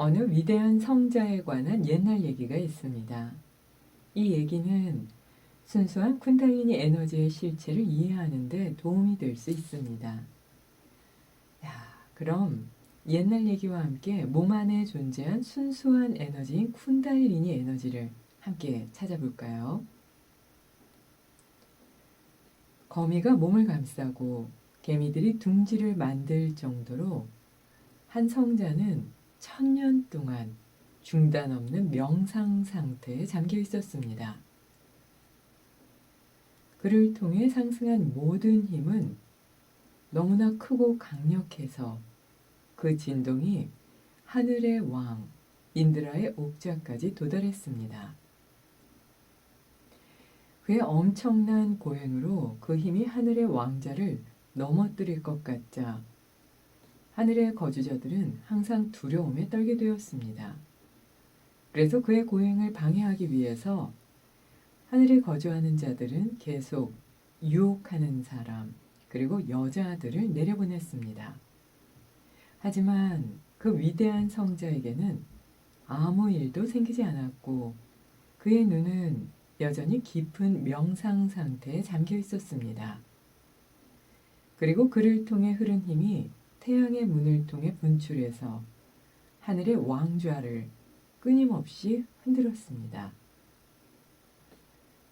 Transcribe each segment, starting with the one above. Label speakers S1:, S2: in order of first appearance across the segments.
S1: 어느 위대한 성자에 관한 옛날 얘기가 있습니다. 이 얘기는 순수한 쿤달리니 에너지의 실체를 이해하는 데 도움이 될 수 있습니다. 그럼 옛날 얘기와 함께 몸 안에 존재한 순수한 에너지인 쿤달리니 에너지를 함께 찾아볼까요? 거미가 몸을 감싸고 개미들이 둥지를 만들 정도로 한 성자는 1000년 동안 중단 없는 명상 상태에 잠겨 있었습니다. 그를 통해 상승한 모든 힘은 너무나 크고 강력해서 그 진동이 하늘의 왕 인드라의 옥좌까지 도달했습니다. 그의 엄청난 고행으로 그 힘이 하늘의 왕자를 넘어뜨릴 것 같자 하늘의 거주자들은 항상 두려움에 떨게 되었습니다. 그래서 그의 고행을 방해하기 위해서 하늘에 거주하는 자들은 계속 유혹하는 사람, 그리고 여자들을 내려보냈습니다. 하지만 그 위대한 성자에게는 아무 일도 생기지 않았고 그의 눈은 여전히 깊은 명상 상태에 잠겨 있었습니다. 그리고 그를 통해 흐른 힘이 태양의 문을 통해 분출해서 하늘의 왕좌를 끊임없이 흔들었습니다.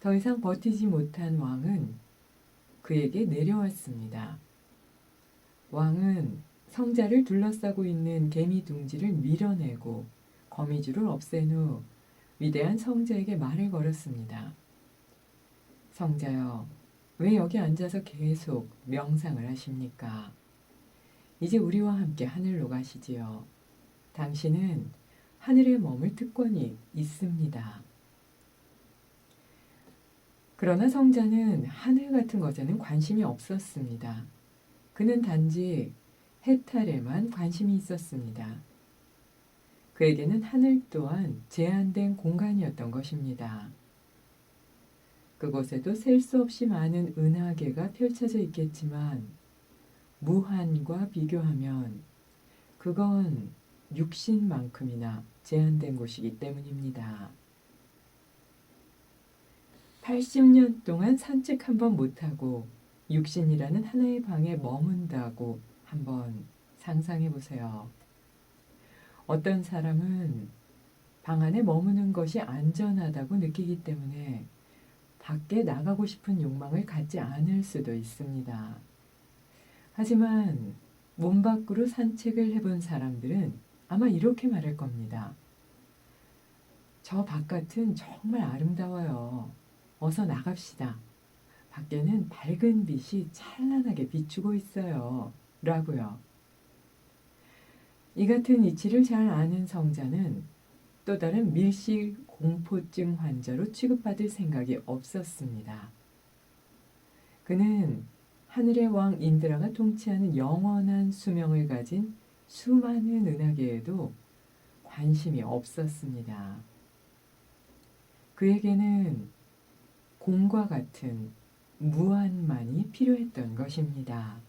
S1: 더 이상 버티지 못한 왕은 그에게 내려왔습니다. 왕은 성자를 둘러싸고 있는 개미 둥지를 밀어내고 거미줄을 없앤 후 위대한 성자에게 말을 걸었습니다. 성자여, 왜 여기 앉아서 계속 명상을 하십니까? 이제 우리와 함께 하늘로 가시지요. 당신은 하늘에 머물 특권이 있습니다. 그러나 성자는 하늘 같은 것에는 관심이 없었습니다. 그는 단지 해탈에만 관심이 있었습니다. 그에게는 하늘 또한 제한된 공간이었던 것입니다. 그곳에도 셀 수 없이 많은 은하계가 펼쳐져 있겠지만 무한과 비교하면 그건 육신만큼이나 제한된 곳이기 때문입니다. 80년 동안 산책 한번 못하고 육신이라는 하나의 방에 머문다고 한번 상상해 보세요. 어떤 사람은 방 안에 머무는 것이 안전하다고 느끼기 때문에 밖에 나가고 싶은 욕망을 갖지 않을 수도 있습니다. 하지만 몸 밖으로 산책을 해본 사람들은 아마 이렇게 말할 겁니다. 저 바깥은 정말 아름다워요. 어서 나갑시다. 밖에는 밝은 빛이 찬란하게 비추고 있어요. 라고요. 이 같은 이치를 잘 아는 성자는 또 다른 밀실 공포증 환자로 취급받을 생각이 없었습니다. 그는 하늘의 왕 인드라가 통치하는 영원한 수명을 가진 수많은 은하계에도 관심이 없었습니다. 그에게는 공과 같은 무한만이 필요했던 것입니다.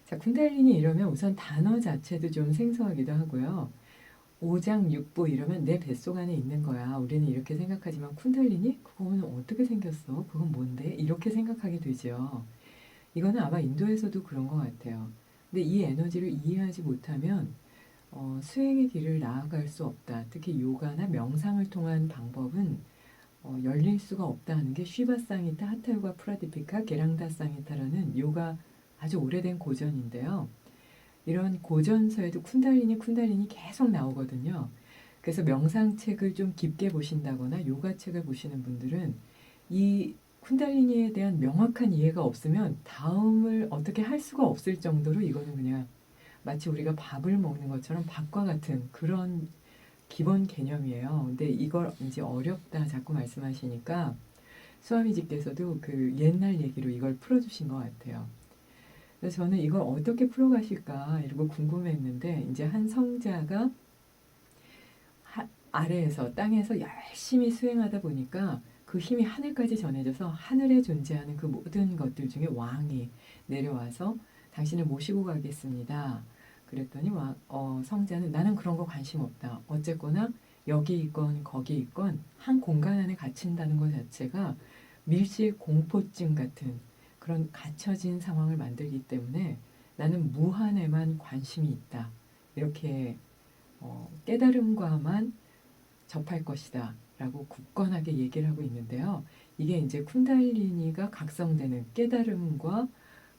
S1: 자, 쿤달리니 이러면 우선 단어 자체도 좀 생소하기도 하고요. 오장육부 이러면 내 뱃속 안에 있는 거야. 우리는 이렇게 생각하지만 쿤달리니? 그거는 어떻게 생겼어? 그건 뭔데? 이렇게 생각하게 되죠. 이거는 아마 인도에서도 그런 것 같아요. 근데 이 에너지를 이해하지 못하면 수행의 길을 나아갈 수 없다. 특히 요가나 명상을 통한 방법은 열릴 수가 없다 하는 게 쉬바상이타, 하타요가 프라디피카, 게랑다상이타라는 요가 아주 오래된 고전인데요. 이런 고전서에도 쿤달리니 계속 나오거든요. 그래서 명상책을 좀 깊게 보신다거나 요가책을 보시는 분들은 이 쿤달리니에 대한 명확한 이해가 없으면 다음을 어떻게 할 수가 없을 정도로 이거는 그냥 마치 우리가 밥을 먹는 것처럼 밥과 같은 그런 기본 개념이에요. 근데 이걸 이제 어렵다 자꾸 말씀하시니까 수아미지께서도 그 옛날 얘기로 이걸 풀어주신 것 같아요. 그래서 저는 이걸 어떻게 풀어가실까 이러고 궁금했는데 이제 한 성자가 아래에서 땅에서 열심히 수행하다 보니까 그 힘이 하늘까지 전해져서 하늘에 존재하는 그 모든 것들 중에 왕이 내려와서 당신을 모시고 가겠습니다. 그랬더니 성자는 나는 그런 거 관심 없다. 어쨌거나 여기 있건 거기 있건 한 공간 안에 갇힌다는 것 자체가 밀실 공포증 같은 그런 갇혀진 상황을 만들기 때문에 나는 무한에만 관심이 있다. 이렇게 깨달음과만 접할 것이다. 라고 굳건하게 얘기를 하고 있는데요. 이게 이제 쿤달리니가 각성되는 깨달음과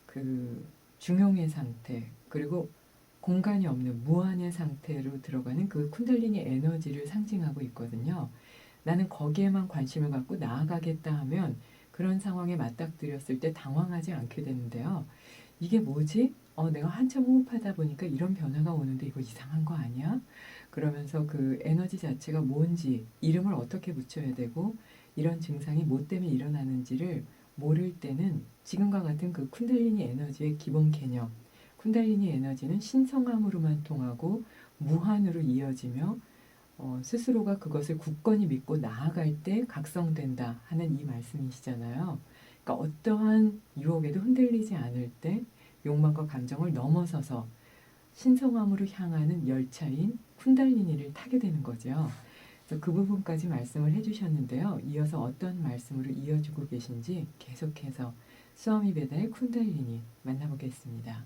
S1: 그 중용의 상태, 그리고 공간이 없는 무한의 상태로 들어가는 그 쿤달리니 에너지를 상징하고 있거든요. 나는 거기에만 관심을 갖고 나아가겠다 하면 그런 상황에 맞닥뜨렸을 때 당황하지 않게 되는데요. 이게 뭐지? 내가 한참 호흡하다 보니까 이런 변화가 오는데 이거 이상한 거 아니야? 그러면서 그 에너지 자체가 뭔지, 이름을 어떻게 붙여야 되고, 이런 증상이 뭐 때문에 일어나는지를 모를 때는 지금과 같은 그 쿤달리니 에너지의 기본 개념, 쿤달리니 에너지는 신성함으로만 통하고 무한으로 이어지며 스스로가 그것을 굳건히 믿고 나아갈 때 각성된다 하는 이 말씀이시잖아요. 그러니까 어떠한 유혹에도 흔들리지 않을 때 욕망과 감정을 넘어서서 신성함으로 향하는 열차인 쿤달리니를 타게 되는 거죠. 그래서 그 부분까지 말씀을 해주셨는데요. 이어서 어떤 말씀으로 이어주고 계신지 계속해서 스와미 베다의 쿤달리니 만나보겠습니다.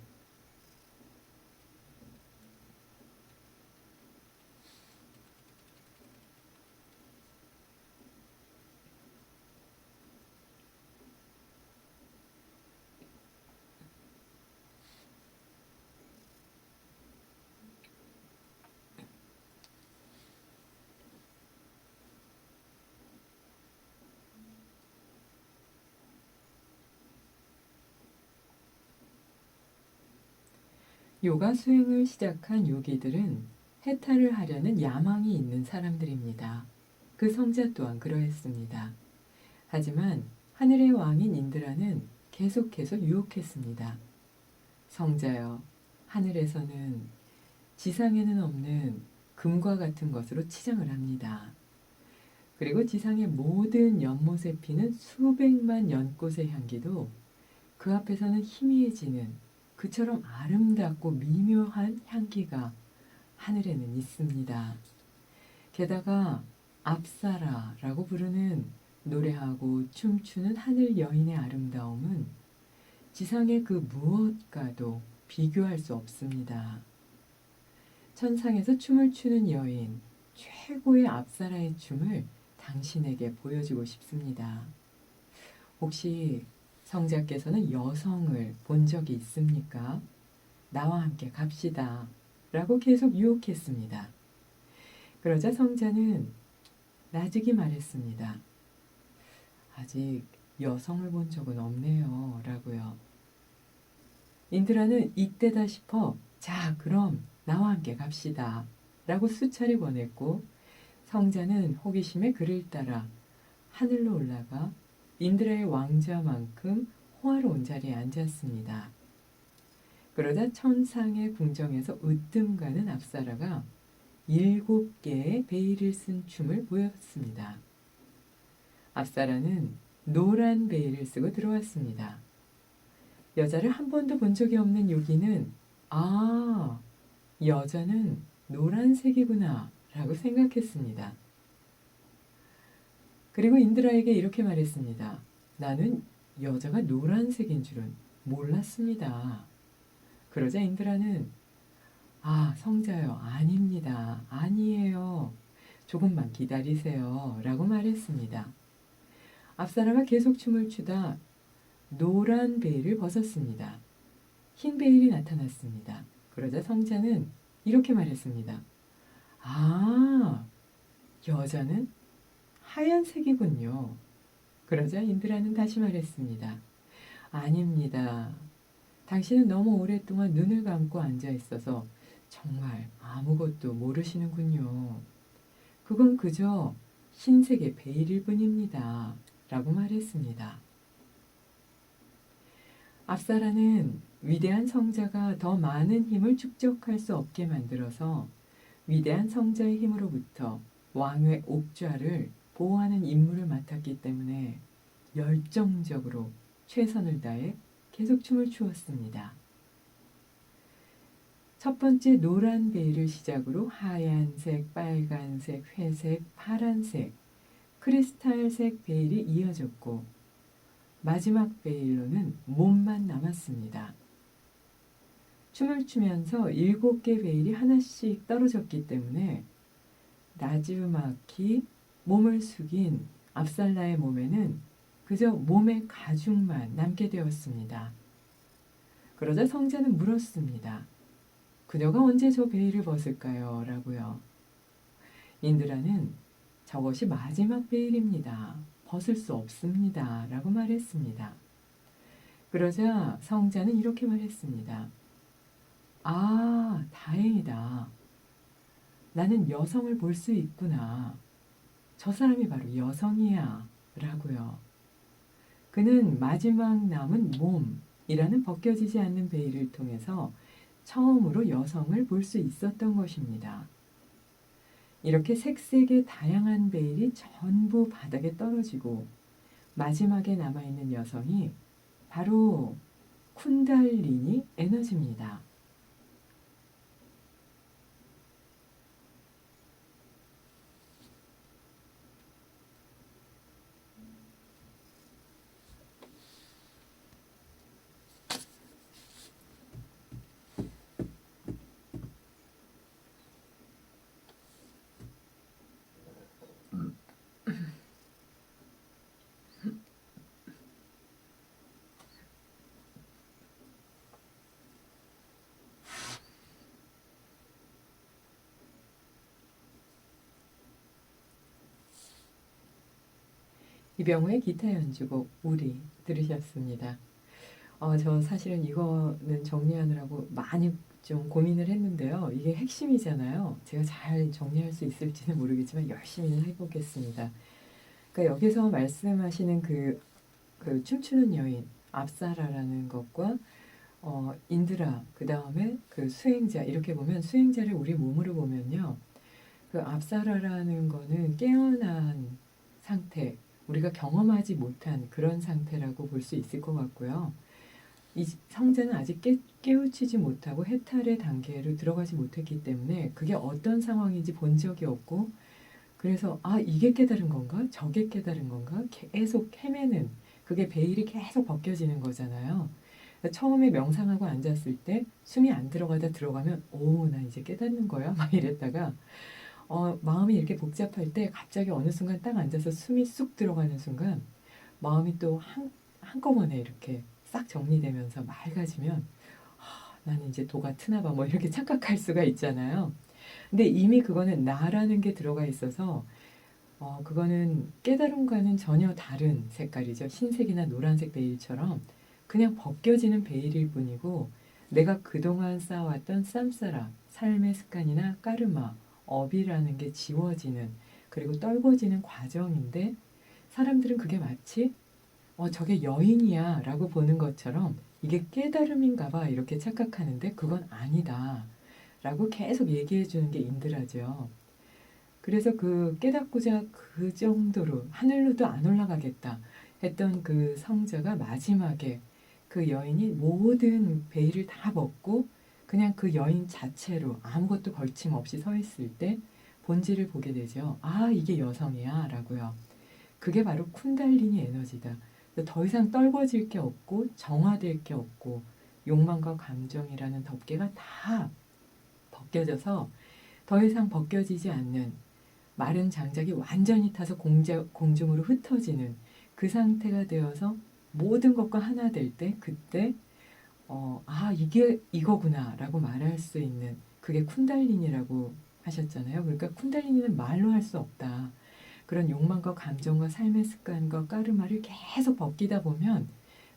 S1: 요가 수행을 시작한 요기들은 해탈을 하려는 야망이 있는 사람들입니다. 그 성자 또한 그러했습니다. 하지만 하늘의 왕인 인드라는 계속해서 유혹했습니다. 성자여, 하늘에서는 지상에는 없는 금과 같은 것으로 치장을 합니다. 그리고 지상의 모든 연못에 피는 수백만 연꽃의 향기도 그 앞에서는 희미해지는 그처럼 아름답고 미묘한 향기가 하늘에는 있습니다. 게다가 압사라라고 부르는 노래하고 춤추는 하늘 여인의 아름다움은 지상의 그 무엇과도 비교할 수 없습니다. 천상에서 춤을 추는 여인, 최고의 압사라의 춤을 당신에게 보여주고 싶습니다. 혹시 성자께서는 여성을 본 적이 있습니까? 나와 함께 갑시다. 라고 계속 유혹했습니다. 그러자 성자는 나직이 말했습니다. 아직 여성을 본 적은 없네요. 라고요. 인드라는 이때다 싶어 자, 그럼 나와 함께 갑시다. 라고 수차례 권했고 성자는 호기심에 그를 따라 하늘로 올라가 인드라의 왕자만큼 호화로운 자리에 앉았습니다. 그러자 천상의 궁정에서 으뜸 가는 압사라가 7개의 베일을 쓴 춤을 보였습니다. 압사라는 노란 베일을 쓰고 들어왔습니다. 여자를 한 번도 본 적이 없는 요기는 여자는 노란색이구나 라고 생각했습니다. 그리고 인드라에게 이렇게 말했습니다. 나는 여자가 노란색인 줄은 몰랐습니다. 그러자 인드라는 아, 성자요. 아닙니다. 아니에요. 조금만 기다리세요. 라고 말했습니다. 앞사라가 계속 춤을 추다 노란 베일을 벗었습니다. 흰 베일이 나타났습니다. 그러자 성자는 이렇게 말했습니다. 아, 여자는 하얀색이군요. 그러자 인드라는 다시 말했습니다. 아닙니다. 당신은 너무 오랫동안 눈을 감고 앉아 있어서 정말 아무것도 모르시는군요. 그건 그저 흰색의 베일일 뿐입니다. 라고 말했습니다. 앞사라는 위대한 성자가 더 많은 힘을 축적할 수 없게 만들어서 위대한 성자의 힘으로부터 왕의 옥좌를 보호하는 임무를 맡았기 때문에 열정적으로 최선을 다해 계속 춤을 추었습니다. 첫 번째 노란 베일을 시작으로 하얀색, 빨간색, 회색, 파란색, 크리스탈색 베일이 이어졌고 마지막 베일로는 몸만 남았습니다. 춤을 추면서 7개 베일이 하나씩 떨어졌기 때문에 나지막히 몸을 숙인 압살라의 몸에는 그저 몸의 가죽만 남게 되었습니다. 그러자 성자는 물었습니다. 그녀가 언제 저 베일을 벗을까요? 라고요. 인드라는 저것이 마지막 베일입니다. 벗을 수 없습니다. 라고 말했습니다. 그러자 성자는 이렇게 말했습니다. 아, 다행이다. 나는 여성을 볼 수 있구나. 저 사람이 바로 여성이야. 라고요. 그는 마지막 남은 몸이라는 벗겨지지 않는 베일을 통해서 처음으로 여성을 볼 수 있었던 것입니다. 이렇게 색색의 다양한 베일이 전부 바닥에 떨어지고 마지막에 남아있는 여성이 바로 쿤달리니 에너지입니다. 이병우의 기타 연주곡 우리 들으셨습니다. 저 사실은 이거는 정리하느라고 많이 좀 고민을 했는데요. 이게 핵심이잖아요. 제가 잘 정리할 수 있을지는 모르겠지만 열심히 해보겠습니다. 그러니까 여기서 말씀하시는 그 춤추는 여인 압사라라는 것과 인드라 그 다음에 그 수행자 이렇게 보면 수행자를 우리 몸으로 보면요. 그 압사라라는 거는 깨어난 상태 우리가 경험하지 못한 그런 상태라고 볼 수 있을 것 같고요. 이 성자는 아직 깨우치지 못하고 해탈의 단계로 들어가지 못했기 때문에 그게 어떤 상황인지 본 적이 없고 그래서 아 이게 깨달은 건가? 저게 깨달은 건가? 계속 헤매는 그게 베일이 계속 벗겨지는 거잖아요. 처음에 명상하고 앉았을 때 숨이 안 들어가다 들어가면 오 나 이제 깨닫는 거야? 막 이랬다가 마음이 이렇게 복잡할 때 갑자기 어느 순간 딱 앉아서 숨이 쑥 들어가는 순간 마음이 또 한꺼번에 이렇게 싹 정리되면서 맑아지면 나는 이제 도가 트나 봐 뭐 이렇게 착각할 수가 있잖아요. 근데 이미 그거는 나라는 게 들어가 있어서 그거는 깨달음과는 전혀 다른 색깔이죠. 흰색이나 노란색 베일처럼 그냥 벗겨지는 베일일 뿐이고 내가 그동안 쌓아왔던 쌈싸라, 삶의 습관이나 까르마, 업이라는 게 지워지는 그리고 떨궈지는 과정인데 사람들은 그게 마치 저게 여인이야 라고 보는 것처럼 이게 깨달음인가 봐 이렇게 착각하는데 그건 아니다 라고 계속 얘기해 주는 게 인드라죠. 그래서 그 깨닫고자 그 정도로 하늘로도 안 올라가겠다 했던 그 성자가 마지막에 그 여인이 모든 베일을 다 벗고 그냥 그 여인 자체로 아무것도 걸침없이 서 있을 때 본질을 보게 되죠. 아, 이게 여성이야 라고요. 그게 바로 쿤달리니 에너지다. 더 이상 떨궈질 게 없고 정화될 게 없고 욕망과 감정이라는 덮개가 다 벗겨져서 더 이상 벗겨지지 않는 마른 장작이 완전히 타서 공중으로 흩어지는 그 상태가 되어서 모든 것과 하나 될 때 그때 아, 이게 이거구나 라고 말할 수 있는 그게 쿤달리니라고 하셨잖아요. 그러니까 쿤달리니는 말로 할 수 없다. 그런 욕망과 감정과 삶의 습관과 까르마를 계속 벗기다 보면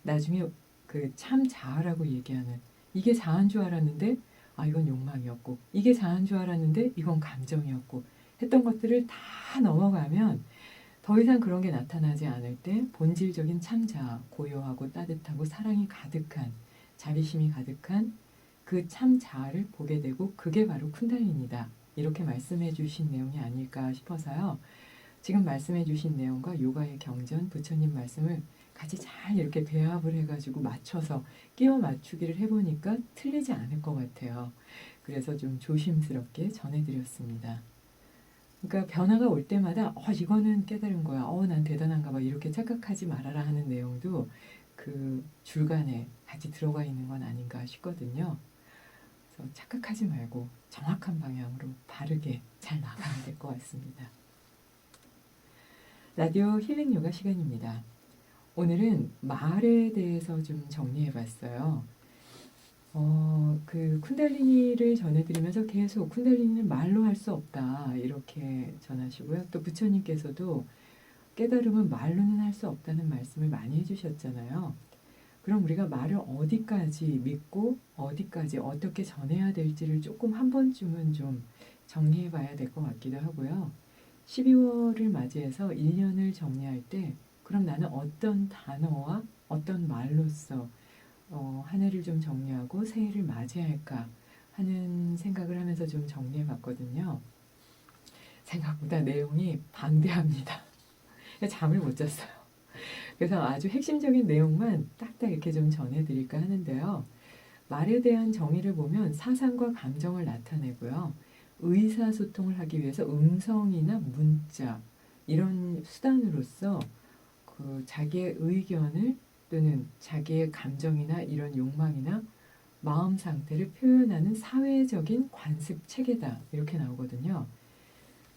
S1: 나중에 그 참 자아라고 얘기하는 이게 자아인 줄 알았는데 아, 이건 욕망이었고 이게 자아인 줄 알았는데 이건 감정이었고 했던 것들을 다 넘어가면 더 이상 그런 게 나타나지 않을 때 본질적인 참 자아, 고요하고 따뜻하고 사랑이 가득한 자비심이 가득한 그 참 자아를 보게 되고 그게 바로 쿤달리니다. 이렇게 말씀해 주신 내용이 아닐까 싶어서요. 지금 말씀해 주신 내용과 요가의 경전, 부처님 말씀을 같이 잘 이렇게 배합을 해가지고 맞춰서 끼워 맞추기를 해보니까 틀리지 않을 것 같아요. 그래서 좀 조심스럽게 전해드렸습니다. 그러니까 변화가 올 때마다 이거는 깨달은 거야. 난 대단한가 봐. 이렇게 착각하지 말아라 하는 내용도 그 줄간에 같이 들어가 있는 건 아닌가 싶거든요. 그래서 착각하지 말고 정확한 방향으로 바르게 잘 나가야 될 것 같습니다. 라디오 힐링 요가 시간입니다. 오늘은 말에 대해서 좀 정리해 봤어요. 그 쿤달리니를 전해드리면서 계속 쿤달리니는 말로 할 수 없다 이렇게 전하시고요. 또 부처님께서도 깨달음은 말로는 할 수 없다는 말씀을 많이 해주셨잖아요. 그럼 우리가 말을 어디까지 믿고 어디까지 어떻게 전해야 될지를 조금 한 번쯤은 좀 정리해 봐야 될 것 같기도 하고요. 12월을 맞이해서 1년을 정리할 때 그럼 나는 어떤 단어와 어떤 말로써 한 해를 좀 정리하고 새해를 맞이할까 하는 생각을 하면서 좀 정리해 봤거든요. 생각보다 내용이 방대합니다. 잠을 못 잤어요. 그래서 아주 핵심적인 내용만 딱딱 이렇게 좀 전해드릴까 하는데요. 말에 대한 정의를 보면 사상과 감정을 나타내고요. 의사소통을 하기 위해서 음성이나 문자 이런 수단으로서 그 자기의 의견을 또는 자기의 감정이나 이런 욕망이나 마음 상태를 표현하는 사회적인 관습 체계다 이렇게 나오거든요.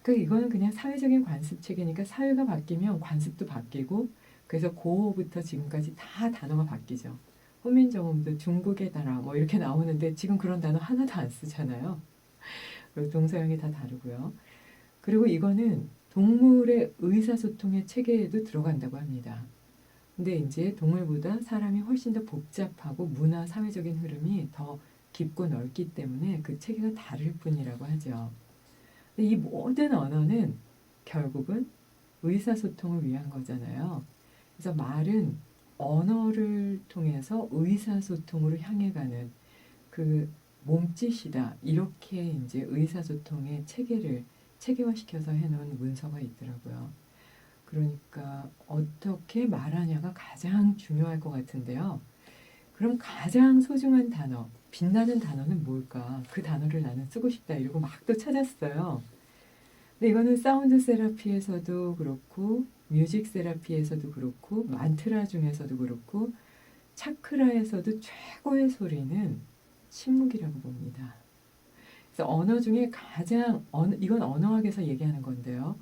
S1: 그러니까 이거는 그냥 사회적인 관습 체계니까 사회가 바뀌면 관습도 바뀌고 그래서 고어부터 지금까지 다 단어가 바뀌죠. 호민정음도 중국의 나라 뭐 이렇게 나오는데 지금 그런 단어 하나도 안 쓰잖아요. 그리고 동서양이 다 다르고요. 그리고 이거는 동물의 의사소통의 체계에도 들어간다고 합니다. 근데 이제 동물보다 사람이 훨씬 더 복잡하고 문화, 사회적인 흐름이 더 깊고 넓기 때문에 그 체계가 다를 뿐이라고 하죠. 근데 이 모든 언어는 결국은 의사소통을 위한 거잖아요. 그래서 말은 언어를 통해서 의사소통으로 향해 가는 그 몸짓이다. 이렇게 이제 의사소통의 체계를 체계화시켜서 해놓은 문서가 있더라고요. 그러니까 어떻게 말하냐가 가장 중요할 것 같은데요. 그럼 가장 소중한 단어, 빛나는 단어는 뭘까? 그 단어를 나는 쓰고 싶다. 이러고 막 또 찾았어요. 근데 이거는 사운드 세라피에서도 그렇고, 뮤직 세라피에서도 그렇고, 만트라 중에서도 그렇고, 차크라에서도 최고의 소리는 침묵이라고 봅니다. 그래서 언어 중에 이건 언어학에서 얘기하는 건데요.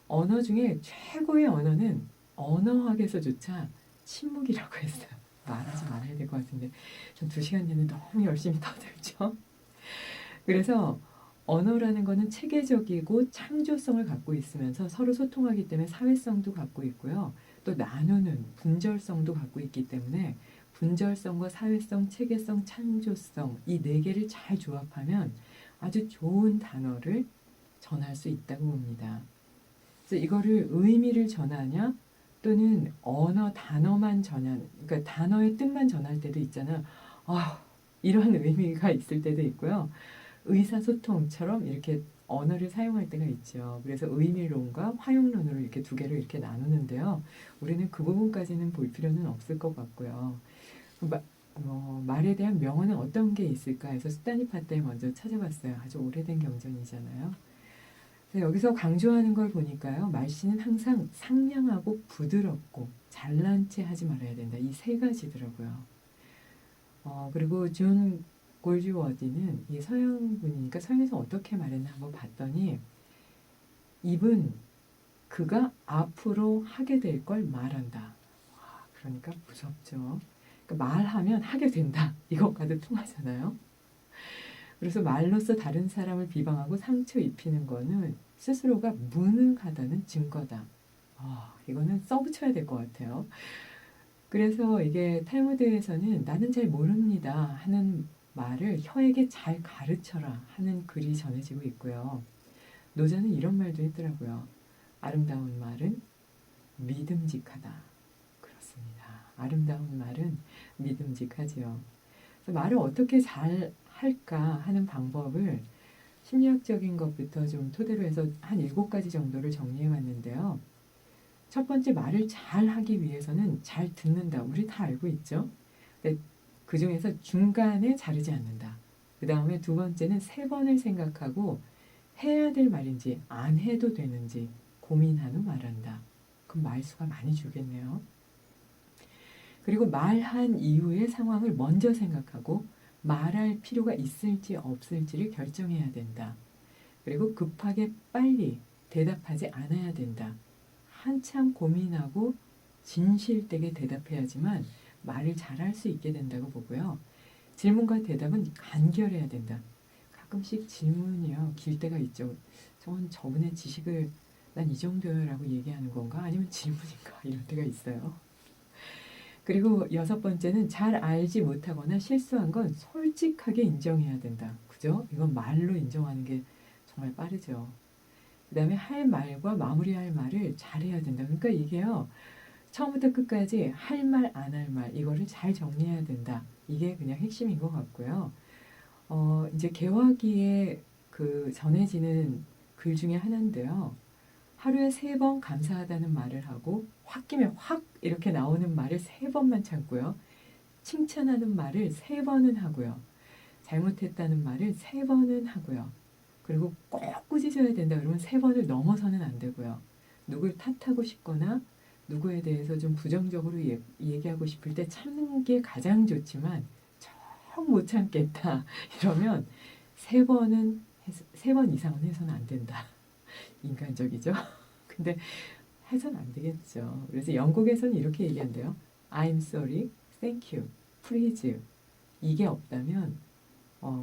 S1: 언어 중에 최고의 언어는 언어학에서조차 침묵이라고 했어요. 말하지 말아야 될 것 같은데 전 2시간 내내 너무 열심히 떠들죠. 그래서 언어라는 거는 체계적이고 창조성을 갖고 있으면서 서로 소통하기 때문에 사회성도 갖고 있고요. 또 나누는 분절성도 갖고 있기 때문에 분절성과 사회성, 체계성, 창조성 이 네 개를 잘 조합하면 아주 좋은 단어를 전할 수 있다고 봅니다. 그래서 이거를 의미를 전하냐 또는 언어 단어만 그러니까 단어의 뜻만 전할 때도 있잖아. 이런 의미가 있을 때도 있고요. 의사소통처럼 이렇게 언어를 사용할 때가 있죠. 그래서 의미론과 활용론으로 이렇게 두 개를 이렇게 나누는데요. 우리는 그 부분까지는 볼 필요는 없을 것 같고요. 말에 대한 명언은 어떤 게 있을까 해서 수다니 파떼 먼저 찾아봤어요. 아주 오래된 경전이잖아요. 그래서 여기서 강조하는 걸 보니까요. 말씨는 항상 상냥하고 부드럽고 잘난 체 하지 말아야 된다. 이 세 가지더라고요. 그리고 존 골지워디는 이 서양 분이니까 서양에서 어떻게 말했나 한번 봤더니 입은 그가 앞으로 하게 될 걸 말한다. 와, 그러니까 무섭죠. 그러니까 말하면 하게 된다. 이것과도 통하잖아요. 그래서 말로써 다른 사람을 비방하고 상처 입히는 거는 스스로가 무능하다는 증거다. 이거는 써붙여야 될 것 같아요. 그래서 이게 탈무드에서는 나는 잘 모릅니다 하는 말을 혀에게 잘 가르쳐라 하는 글이 전해지고 있고요. 노자는 이런 말도 했더라고요. 아름다운 말은 믿음직하다. 그렇습니다. 아름다운 말은 믿음직하지요. 그래서 말을 어떻게 잘 할까 하는 방법을 심리학적인 것부터 좀 토대로 해서 한 7가지 정도를 정리해 봤는데요. 첫 번째, 말을 잘 하기 위해서는 잘 듣는다. 우리 다 알고 있죠? 근데 그 중에서 중간에 자르지 않는다. 그 다음에 두 번째는 3번을 생각하고 해야 될 말인지 안 해도 되는지 고민한 후 말한다. 그럼 말수가 많이 줄겠네요. 그리고 말한 이후의 상황을 먼저 생각하고 말할 필요가 있을지 없을지를 결정해야 된다. 그리고 급하게 빨리 대답하지 않아야 된다. 한참 고민하고 진실되게 대답해야지만 말을 잘할 수 있게 된다고 보고요. 질문과 대답은 간결해야 된다. 가끔씩 질문이요 길 때가 있죠. 저분의 지식을 난 이 정도요라고 얘기하는 건가? 아니면 질문인가? 이럴 때가 있어요. 그리고 6번째는 잘 알지 못하거나 실수한 건 솔직하게 인정해야 된다. 그죠? 이건 말로 인정하는 게 정말 빠르죠. 그 다음에 할 말과 마무리할 말을 잘해야 된다. 그러니까 이게요. 처음부터 끝까지 할 말, 안 할 말, 이거를 잘 정리해야 된다. 이게 그냥 핵심인 것 같고요. 이제 개화기에 그 전해지는 글 중에 하나인데요. 하루에 3번 감사하다는 말을 하고 홧김에 확 이렇게 나오는 말을 3번만 참고요. 칭찬하는 말을 3번은 하고요. 잘못했다는 말을 3번은 하고요. 그리고 꼭 꾸짖어야 된다 그러면 3번을 넘어서는 안 되고요. 누굴 탓하고 싶거나 누구에 대해서 좀 부정적으로 얘기하고 싶을 때 참는 게 가장 좋지만 정 못 참겠다 이러면 3번 이상은 해서는 안 된다. 인간적이죠? 근데 해서는 안 되겠죠. 그래서 영국에서는 이렇게 얘기한대요. I'm sorry, thank you, please. 이게 없다면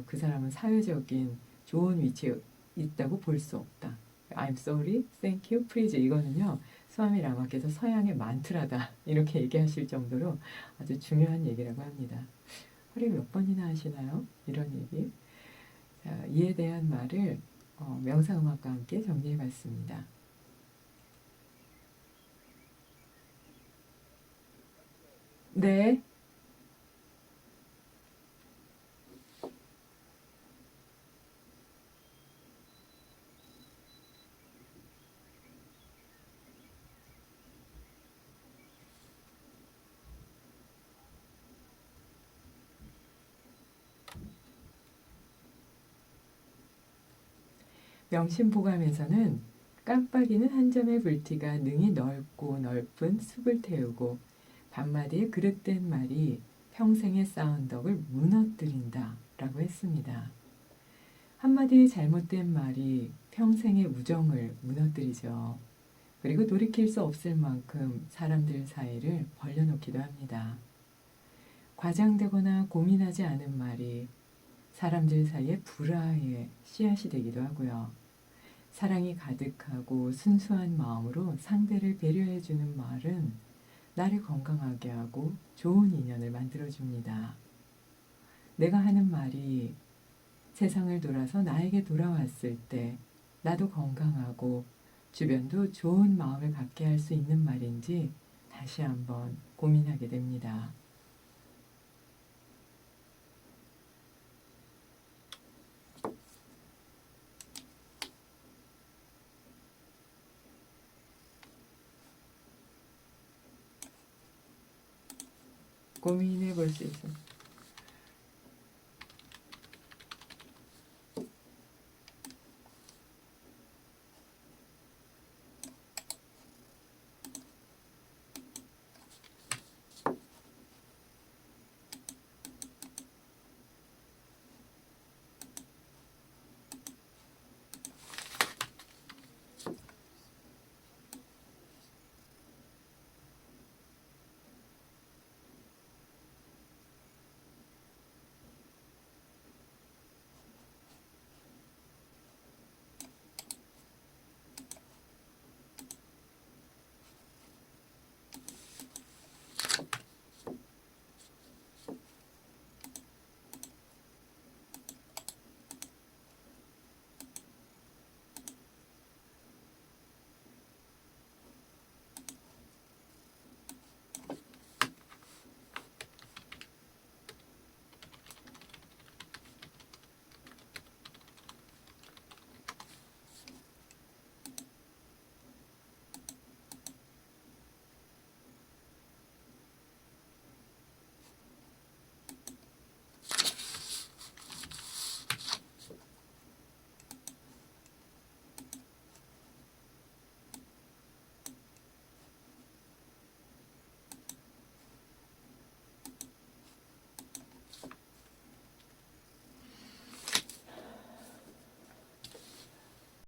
S1: 그 사람은 사회적인 좋은 위치에 있다고 볼 수 없다. I'm sorry, thank you, please. 이거는요. 스와미 라마께서 서양의 만트라다. 이렇게 얘기하실 정도로 아주 중요한 얘기라고 합니다. 하루에 몇 번이나 하시나요? 이런 얘기. 자, 이에 대한 말을 명상음악과 함께 정리해 봤습니다. 네. 명심보감에서는 깜빡이는 한 점의 불티가 능히 넓고 넓은 숲을 태우고 반마디의 그릇된 말이 평생의 쌓은 덕을 무너뜨린다 라고 했습니다. 한마디의 잘못된 말이 평생의 우정을 무너뜨리죠. 그리고 돌이킬 수 없을 만큼 사람들 사이를 벌려놓기도 합니다. 과장되거나 고민하지 않은 말이 사람들 사이에 불화의 씨앗이 되기도 하고요. 사랑이 가득하고 순수한 마음으로 상대를 배려해주는 말은 나를 건강하게 하고 좋은 인연을 만들어줍니다. 내가 하는 말이 세상을 돌아서 나에게 돌아왔을 때 나도 건강하고 주변도 좋은 마음을 갖게 할 수 있는 말인지 다시 한번 고민하게 됩니다. 고민해 볼 수 있습니다.